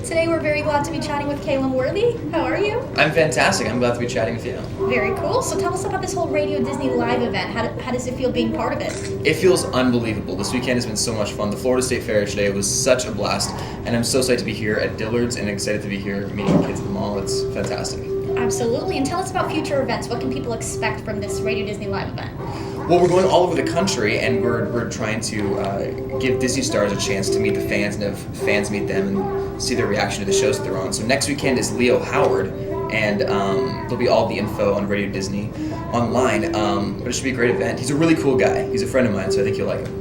Today we're very glad to be chatting with Calum Worthy. How are you? I'm fantastic. I'm glad to be chatting with you. Very cool. So tell us about this whole Radio Disney Live event. How does it feel being part of it? It feels unbelievable. This weekend has been so much fun. The Florida State Fair today was such a blast, and I'm so excited to be here at Dillard's and excited to be here meeting kids at the mall. It's fantastic. Absolutely. And tell us about future events. What can people expect from this Radio Disney Live event? Well, we're going all over the country, and we're trying to give Disney stars a chance to meet the fans and have fans meet them and see their reaction to the shows that they're on. So next weekend is Leo Howard, and there'll be all the info on Radio Disney online, but it should be a great event. He's a really cool guy. He's a friend of mine, so I think you'll like him.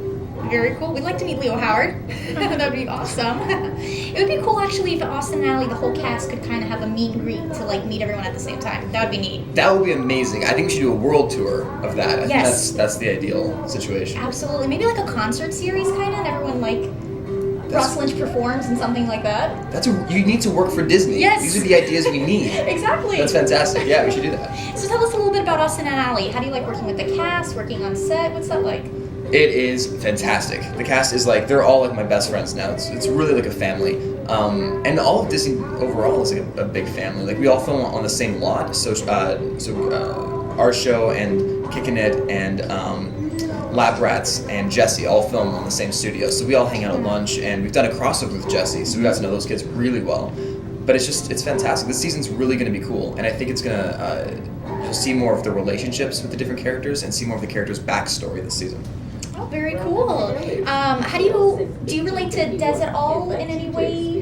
Very cool. We'd like to meet Leo Howard. That would be awesome. It would be cool, actually, if Austin and Allie, the whole cast, could kind of have a meet and greet to meet everyone at the same time. That would be neat. That would be amazing. I think we should do a world tour of that. I think that's the ideal situation. Absolutely. Maybe like a concert series, kind of, and everyone Ross Lynch performs and something like that. You need to work for Disney. Yes. These are the ideas we need. Exactly. That's fantastic. Yeah, we should do that. So tell us a little bit about Austin and Allie. How do you like working with the cast, working on set? What's that like? It is fantastic. The cast is they're all my best friends now. It's really like a family. And all of Disney overall is a big family. We all film on the same lot. So our show and Kickin' It and Lab Rats and Jesse all film on the same studio. So we all hang out at lunch, and we've done a crossover with Jesse. So we got to know those kids really well. But it's fantastic. This season's really going to be cool, and I think it's going to you'll see more of the relationships with the different characters and see more of the characters' backstory this season. Oh, very cool. How do you relate to Des at all in any way?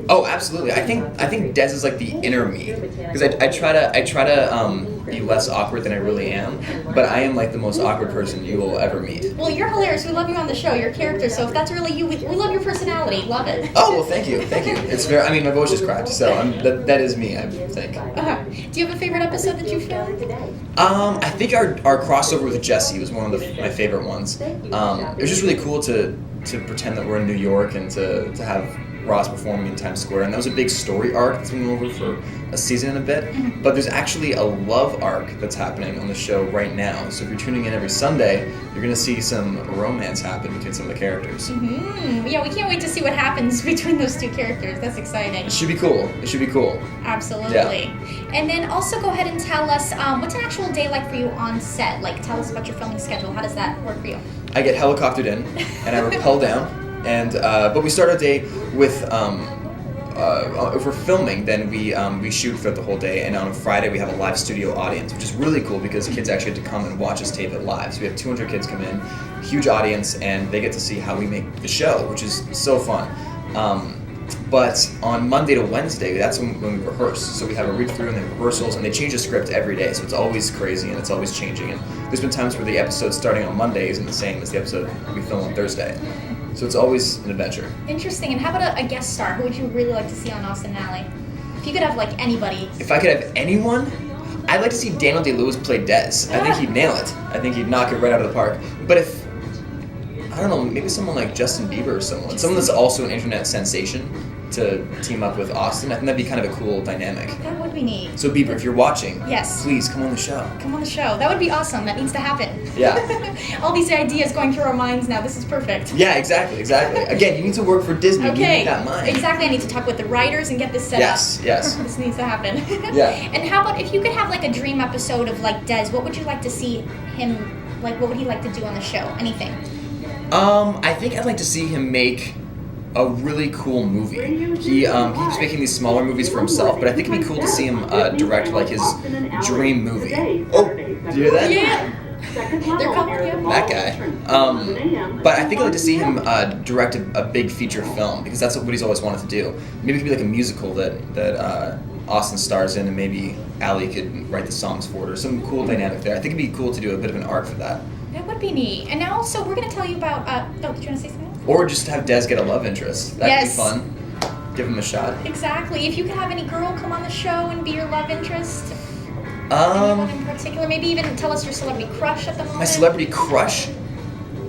Oh, absolutely. I think Des is the inner me, because I try to be less awkward than I really am, but I am the most awkward person you will ever meet. Well, you're hilarious. We love you on the show. Your character. So if that's really you, we love your personality. Love it. Oh, well, thank you. It's very. I mean, my voice just cracked, so that is me. I think. Do you have a favorite episode that you filmed? I think our crossover with Jesse was one of my favorite ones. It was just really cool to pretend that we're in New York and to have Ross performing in Times Square, and that was a big story arc that's been over for a season and a bit. But there's actually a love arc that's happening on the show right now. So if you're tuning in every Sunday, you're going to see some romance happen between some of the characters. Yeah, we can't wait to see what happens between those two characters. That's exciting. It should be cool. Absolutely. Yeah. And then also go ahead and tell us what's an actual day like for you on set. Tell us about your filming schedule. How does that work for you? I get helicoptered in, and I rappel down. And but we start our day with if we're filming, then we shoot for the whole day, and on a Friday we have a live studio audience, which is really cool because kids actually get to come and watch us tape it live. So we have 200 kids come in, huge audience, and they get to see how we make the show, which is so fun. But on Monday to Wednesday, that's when we rehearse. So we have a read-through and then rehearsals, and they change the script every day, so it's always crazy and it's always changing. And there's been times where the episode starting on Monday isn't the same as the episode we film on Thursday. So it's always an adventure. Interesting. And how about a guest star? Who would you really like to see on Austin and Allie? If you could have anybody. If I could have anyone, I'd like to see Daniel Day-Lewis play Des. I think he'd nail it. I think he'd knock it right out of the park. But if, I don't know, maybe someone like Justin Bieber or someone that's also an internet sensation to team up with Austin, I think that'd be kind of a cool dynamic. That would be neat. So Bieber, if you're watching, yes, please come on the show. Come on the show. That would be awesome. That needs to happen. Yeah. All these ideas going through our minds now. This is perfect. Yeah, exactly. Again, you need to work for Disney. Okay. You need that mind. Exactly. I need to talk with the writers and get this set up. Yes. This needs to happen. Yeah. And how about if you could have a dream episode of Des, what would you like to see him, what would he like to do on the show? Anything? I think I'd like to see him make a really cool movie. He keeps making these smaller movies for himself, but I think it'd be cool to see him direct his dream movie. Oh, did you hear that? Yeah. They're calling you. That guy. But I think I'd like to see him direct a big feature film, because that's what he's always wanted to do. Maybe it could be a musical that Austin stars in, and maybe Allie could write the songs for it, or some cool dynamic there. I think it'd be cool to do a bit of an arc for that. That would be neat. And now also, we're going to tell you about... did you want to say something else? Or just have Des get a love interest. That'd be fun. Give him a shot. Exactly. If you could have any girl come on the show and be your love interest. Anyone in particular? Maybe even tell us your celebrity crush at the moment. My celebrity crush?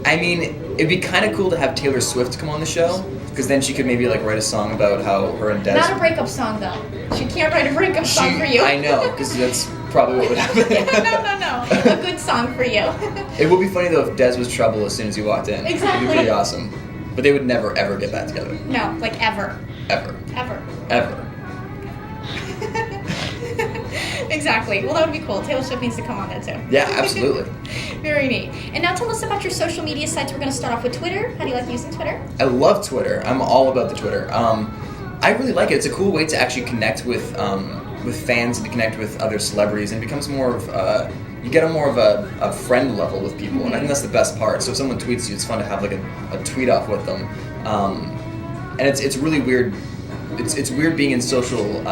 I mean, it'd be kind of cool to have Taylor Swift come on the show, because then she could maybe write a song about how her and Des... Not a breakup song, though. She can't write a breakup song for you. I know, because that's probably what would happen. No. A good song for you. It would be funny, though, if Des was trouble as soon as he walked in. Exactly. It'd be pretty awesome. But they would never, ever get back together. No, ever. ever. Ever. Ever. Exactly. Well, that would be cool. Taylor Swift needs to come on that too. Yeah, absolutely. Very neat. And now tell us about your social media sites. We're going to start off with Twitter. How do you like using Twitter? I love Twitter. I'm all about the Twitter. I really like it. It's a cool way to actually connect with fans and to connect with other celebrities, and it becomes more of you get more of a friend level with people, and I think that's the best part. So if someone tweets you, it's fun to have like a tweet off with them, and it's really weird. It's weird being in social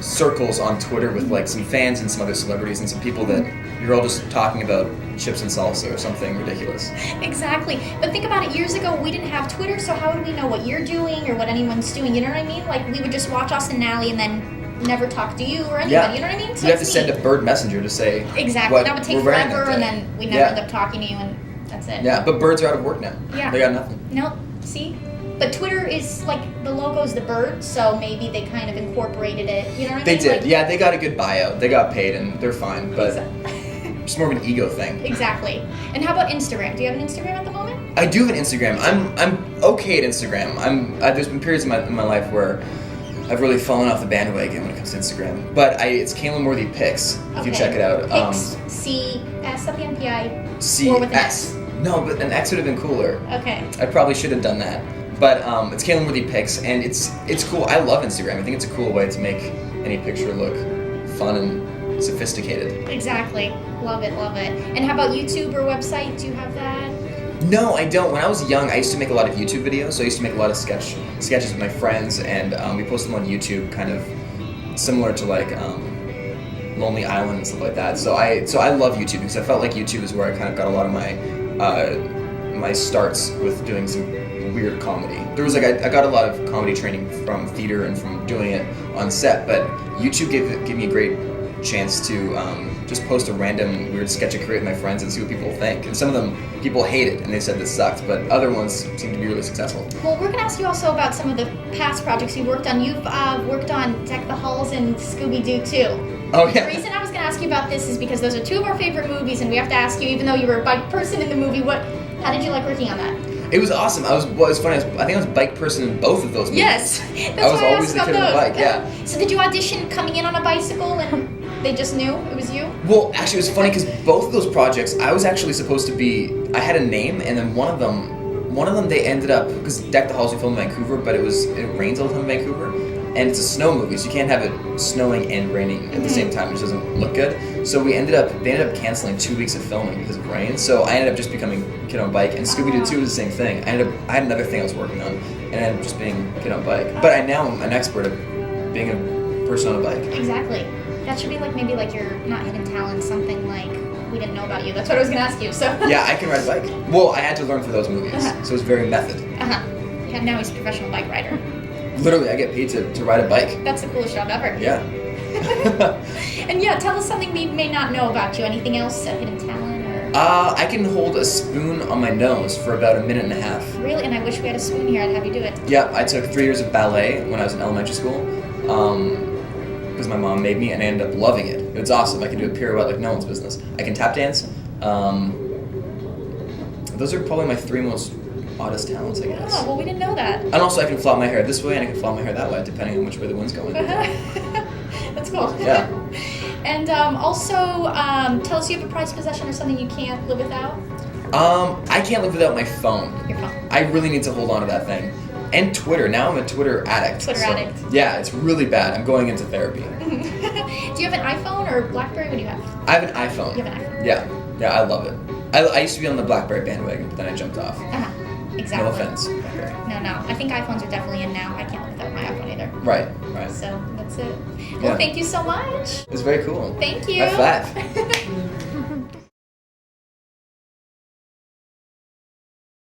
circles on Twitter with like some fans and some other celebrities and some people that you're all just talking about chips and salsa or something ridiculous. Exactly. But think about it, years ago we didn't have Twitter, so how would we know what you're doing or what anyone's doing? You know what I mean? Like we would just watch Austin and Ally and then never talk to you or anybody. Yeah. You know what I mean? So you have to send a bird messenger to say exactly. That would take we're wearing forever, that and day. then we never end up talking to you, and that's it. Yeah, but birds are out of work now. Yeah. They got nothing. Nope. See? But Twitter is like the logo's the bird, so maybe they kind of incorporated it. You know what I mean? They did. Like, Yeah, they got a good buyout. They got paid, and they're fine. But it's more of an ego thing. Exactly. And how about Instagram? Do you have an Instagram at the moment? I do have an Instagram. I'm okay at Instagram. There's been periods in my life where I've really fallen off the bandwagon when it comes to Instagram. But it's Calum Worthy Pics. If you check it out. Pics. C-S-W-M-P-I. C Or with an X. No, but an X would have been cooler. Okay. I probably should have done that. But it's Calum Worthy Pics, and it's cool. I love Instagram. I think it's a cool way to make any picture look fun and sophisticated. Exactly. Love it, love it. And how about YouTube or website? Do you have that? No, I don't. When I was young, I used to make a lot of YouTube videos. So I used to make a lot of sketches with my friends, and we post them on YouTube, kind of similar to like Lonely Island and stuff like that. So I love YouTube because I felt like YouTube is where I kind of got a lot of my starts with doing some weird comedy. There was I got a lot of comedy training from theater and from doing it on set, but YouTube gave me a great chance to just post a random weird sketch I create with my friends and see what people think. And some of them, people hate it and they said this sucked, but other ones seem to be really successful. Well, we're going to ask you also about some of the past projects you worked on. You've worked on Deck the Halls and Scooby-Doo too. Oh yeah. The reason I was going to ask you about this is because those are two of our favorite movies, and we have to ask you, even though you were a bike person in the movie, how did you like working on that? It was awesome. It was funny. I think I was a bike person in both of those movies. Yes, that's I was why I always asked the about kid on the those. bike. Yeah. So did you audition coming in on a bicycle, and they just knew it was you? Well, actually, it was funny because both of those projects, I was actually supposed to be. I had a name, and then one of them they ended up because Deck the Halls we filmed in Vancouver, but it rains all the time in Vancouver, and it's a snow movie, so you can't have it snowing and raining at the same time, which doesn't look good. So they ended up canceling 2 weeks of filming because of rain. So I ended up just becoming Kid on Bike, and Scooby-Doo 2 was the same thing. I had another thing I was working on, and I ended up just being Kid on Bike. But I now am an expert at being a person on a bike. Exactly. That should be maybe your not hidden talent, something like we didn't know about you. That's what I was going to ask you. So yeah, I can ride a bike. Well, I had to learn for those movies, so it's very method. Yeah, now he's a professional bike rider. Literally, I get paid to ride a bike. That's the coolest job ever. Yeah. And yeah, tell us something we may not know about you. Anything else, a hidden talent or? I can hold a spoon on my nose for about a minute and a half. Really? And I wish we had a spoon here. I'd have you do it. Yeah, I took 3 years of ballet when I was in elementary school. Because my mom made me, and I ended up loving it. It's awesome. I can do a pirouette like no one's business. I can tap dance. Those are probably my 3 most oddest talents, I guess. Oh, well, we didn't know that. And also, I can flop my hair this way, and I can flop my hair that way, depending on which way the wind's going. That's cool. Yeah. And also, tell us you have a prized possession or something you can't live without. I can't live without my phone. Your phone. I really need to hold on to that thing. And Twitter. Now I'm a Twitter addict. Twitter addict. Yeah, it's really bad. I'm going into therapy. Do you have an iPhone or BlackBerry? What do you have? I have an iPhone. You have an iPhone? Yeah, I love it. I used to be on the BlackBerry bandwagon, but then I jumped off. Exactly. No offense. BlackBerry. No. I think iPhones are definitely in now. I can't live without my iPhone either. Right. So that's it. Well, thank you so much. It's very cool. Thank you. High five.